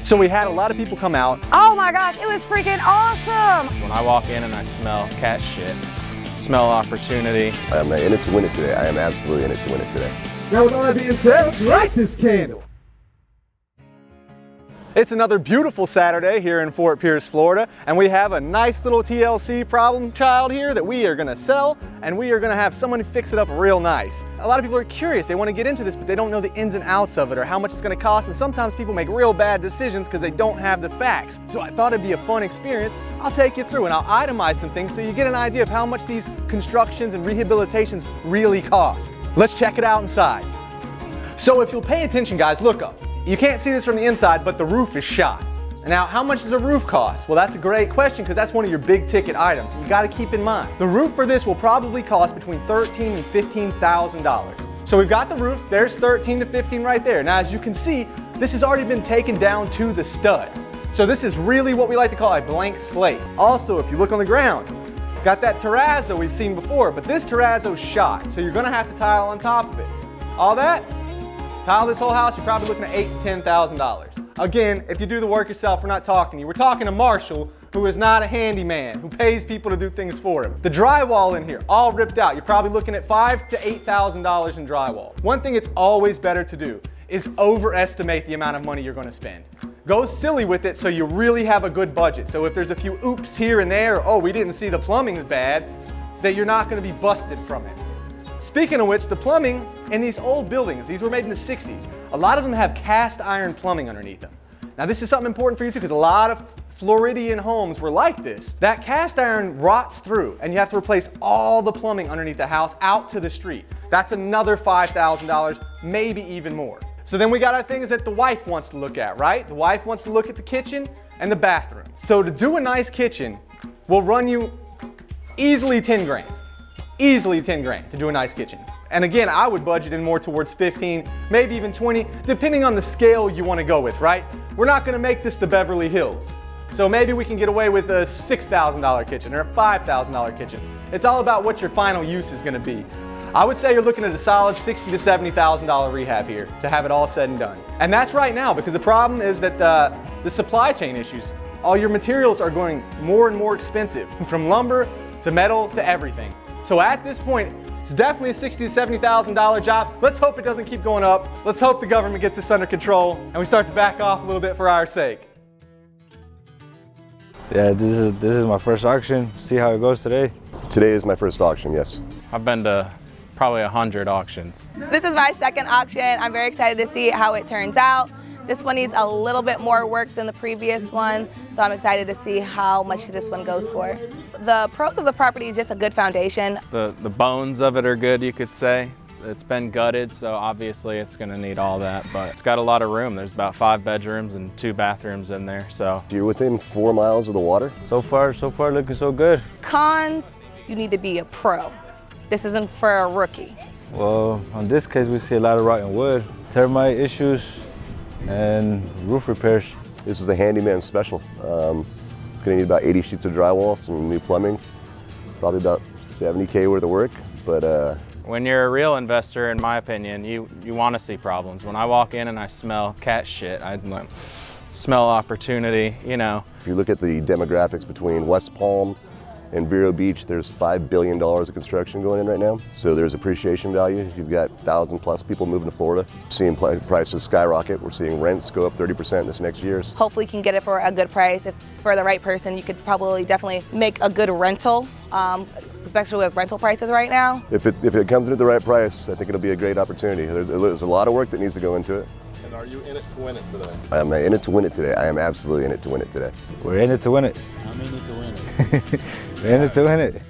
So we had a lot of people come out. Oh my gosh, it was freaking awesome. When I walk in and I smell cat shit, smell opportunity. I am in it to win it today. I am absolutely in it to win it today. Now with all that being said, let's light this candle. It's another beautiful Saturday here in Fort Pierce, Florida, and we have a nice little TLC problem child here that we are gonna sell, and we are gonna have someone fix it up real nice. A lot of people are curious, they wanna get into this, but they don't know the ins and outs of it or how much it's gonna cost, and sometimes people make real bad decisions because they don't have the facts. So I thought it'd be a fun experience. I'll take you through and I'll itemize some things so you get an idea of how much these constructions and rehabilitations really cost. Let's check it out inside. So if you'll pay attention, guys, look up. You can't see this from the inside, but the roof is shot. Now, how much does a roof cost? Well, that's a great question because that's one of your big ticket items. You gotta keep in mind. The roof for this will probably cost between $13,000 and $15,000. So we've got the roof, there's 13 to 15 right there. Now, as you can see, this has already been taken down to the studs. So this is really what we like to call a blank slate. Also, if you look on the ground, got that terrazzo we've seen before, but this terrazzo's shot, so you're gonna have to tile on top of it. All that, tile this whole house, you're probably looking at $8,000 to $10,000. Again, if you do the work yourself, we're not talking to you. We're talking to Marshall, who is not a handyman, who pays people to do things for him. The drywall in here, all ripped out. You're probably looking at $5,000 to $8,000 in drywall. One thing it's always better to do is overestimate the amount of money you're gonna spend. Go silly with it so you really have a good budget. So if there's a few oops here and there, or, oh, we didn't see the plumbing's bad, that you're not gonna be busted from it. Speaking of which, the plumbing in these old buildings, these were made in the 60s, a lot of them have cast iron plumbing underneath them. Now this is something important for you too, because a lot of Floridian homes were like this. That cast iron rots through and you have to replace all the plumbing underneath the house out to the street. That's another $5,000, maybe even more. So then we got our things that the wife wants to look at, right? The wife wants to look at the kitchen and the bathroom. So to do a nice kitchen will run you easily 10 grand. Easily 10 grand to do a nice kitchen. And again, I would budget in more towards 15, maybe even 20, depending on the scale you want to go with, right? We're not going to make this the Beverly Hills. So maybe we can get away with a $6,000 kitchen or a $5,000 kitchen. It's all about what your final use is going to be. I would say you're looking at a solid $60,000 to $70,000 rehab here to have it all said and done. And that's right now, because the problem is that the supply chain issues. All your materials are going more and more expensive, from lumber to metal to everything. So at this point, it's definitely a $60,000 to $70,000 job. Let's hope it doesn't keep going up. Let's hope the government gets this under control and we start to back off a little bit for our sake. Yeah, this is my first auction. See how it goes today. Today is my first auction, yes. I've been to probably 100 auctions. This is my second auction. I'm very excited to see how it turns out. This one needs a little bit more work than the previous one, so I'm excited to see how much this one goes for. The pros of the property is just a good foundation. The bones of it are good, you could say. It's been gutted, so obviously it's gonna need all that, but it's got a lot of room. There's about 5 bedrooms and 2 bathrooms in there, so. You're within 4 miles of the water? So far looking so good. Cons, you need to be a pro. This isn't for a rookie. Well, on this case, we see a lot of rotten wood, termite issues, and roof repairs. This is a handyman special. It's gonna need about 80 sheets of drywall, some new plumbing, probably about 70K worth of work, but when you're a real investor, in my opinion, you want to see problems. When I walk in and I smell cat shit, I smell opportunity, you know. if you look at the demographics between West Palm and Vero Beach, there's $5 billion of construction going in right now. So there's appreciation value. You've got 1,000+ people moving to Florida. Seeing prices skyrocket. We're seeing rents go up 30% this next year. Hopefully you can get it for a good price. If for the right person, you could probably definitely make a good rental, especially with rental prices right now. If it comes in at the right price, I think it'll be a great opportunity. There's a lot of work that needs to go into it. And are you in it to win it today? I am in it to win it today. I am absolutely in it to win it today. We're in it to win it. I'm in it to win it. We're in it to win it.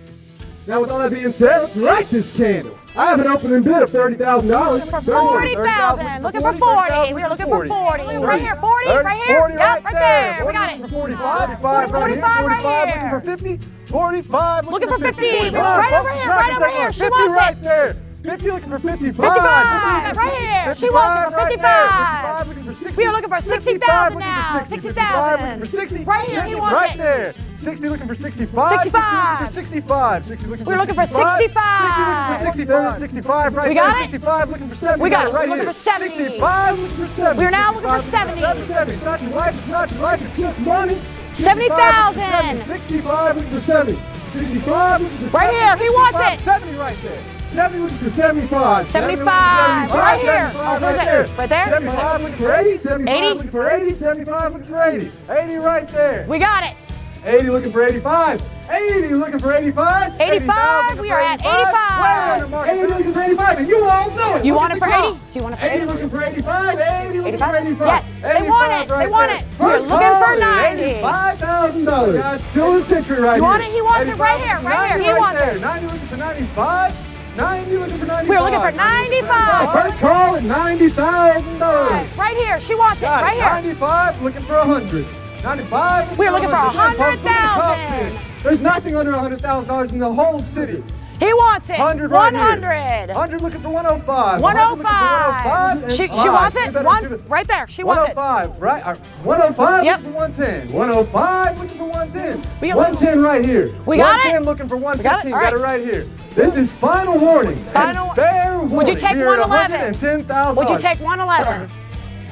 Now with all that being said, let's light this candle. I have an opening bid of $30,000. For 40,000. Looking for 40. We're looking for 40. Right here. 40. Right here. 40 Yep, right there. We got it. 45 right here. Looking for 50. 45. Looking for 50. 45. Right over here. Right over here. She 50 wants right it. there. 50 looking for 55. 55. Right here. She wants it for 55. Looking for 60. We are looking for 60,000 now. 60,000 60,000. looking for 60. Right here. He wants Right it. there. 60 looking for 65. 65. 60 looking for 65. 60 looking for We're looking for 65. 60 looking for 65 right We there. got it? 65 looking for 70. We got it. Right We're here. looking for 70. 65 looking for 70. We're now looking for 70. 70. It's not your life, it's not your life, it's just money. 70,000. 65 looking for 70. 65 looking for 70. Right here, he wants it. 70 right there. 70 looking for 75. 75. Right here. 75 Oh, right there. right there. 75 looking for 80. 75 80. looking for 80. 75 looking for 80. 80 right there. We got it. 80 looking for 85. 80 looking for 85. 85. We are at 85. 80 looking for 85. And you all know it. You Look want at it the for 80? comps. Do you want it for 80 80? looking for 85. 80 looking for 85? 85. Yes, they want it. They want it. We're First looking call, for 90. $85,000. Guys, still a century right here. You want it? He wants it right here. 85 Right here. 90 He wants there. it. 90 looking for 95. 90 looking for 95. We're looking for 95. First call at $90,000. Right here. She wants it. Right here. 95 looking for 100. 95. We're looking for 100,000. 100,000. There's nothing under $100,000 in the whole city. He wants it. 100 right 100. 100 looking for 105. 105. She wants it. Right there. She wants it. 105, right? 105 Yep. looking for 110. 105 looking for 110. We got- 110 right here. We got it? 110 looking for 115. All Got it right. right here. This is final warning. Final- And fair warning. Would you take We're at 111? $110,000. Would you take 111?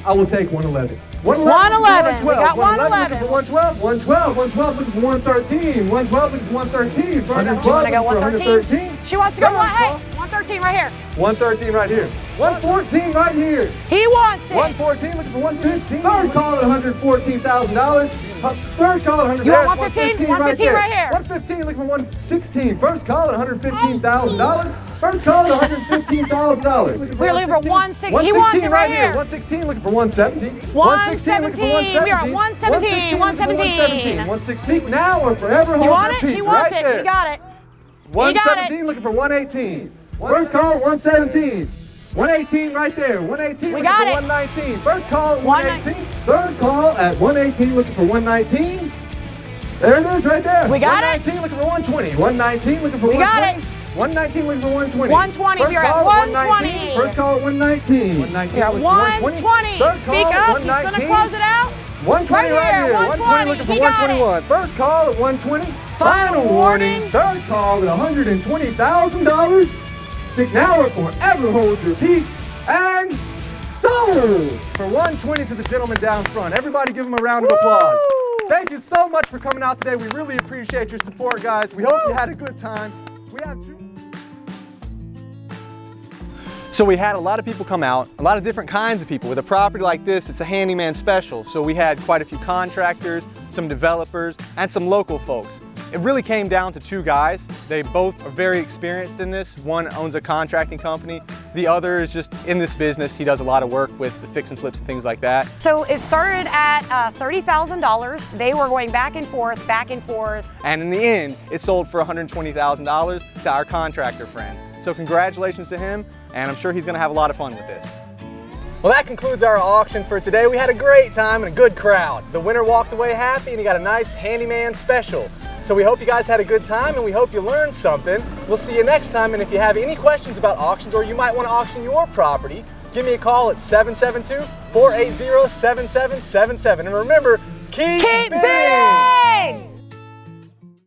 I will take 111. 111. We got 111. Looking for 112. 112. 112 looking for 113. 112 looking for 113. You want to go 113? She wants to go. Hey, 113 right here. 113 right here. 114 right here. He wants it. 114 looking for 115. Third call at $114,000. Third call at 100. You want there's 115? 115 115 right here. 115 looking for 116. First call at $115,000. First call at $115,000. We're looking for 116. He wants it right here. 116 looking for 117. 117. We are at 117. 117. 116 now or forever hold You want your it? peace. He wants right it. there. He got it. 117 looking for 118. First call 117. 118 right there. 118 We looking got for it. 119. First call at 118. Third call at 118 looking for 119. There it is right there. We got it. 119 looking for 120. 119 looking for We got 120. it. 119 looking for 120. 120. First You're at call 120. First call at 119. 119 You're at looking for 120. Third Speak call at up. He's going to 119. close it out. 120 Right right here, here. 120. looking for He got 121. First call at 120. Final warning. Third call at $120,000. Speak now or forever hold your peace. And sold for 120 to the gentleman down front. Everybody give him a round of applause. Thank you so much for coming out today. We really appreciate your support, guys. We hope you had a good time. We have two. So we had a lot of people come out, a lot of different kinds of people. With a property like this, it's a handyman special. So we had quite a few contractors, some developers, and some local folks. It really came down to two guys. They both are very experienced in this. One owns a contracting company. The other is just in this business. He does a lot of work with the fix and flips and things like that. So it started at $30,000. They were going back and forth, back and forth. And in the end, it sold for $120,000 to our contractor friend. So congratulations to him, and I'm sure he's gonna have a lot of fun with this. Well, that concludes our auction for today. We had a great time and a good crowd. The winner walked away happy and he got a nice handyman special. So we hope you guys had a good time and we hope you learned something. We'll see you next time, and if you have any questions about auctions or you might want to auction your property, give me a call at 772-480-7777. And remember, keep bidding!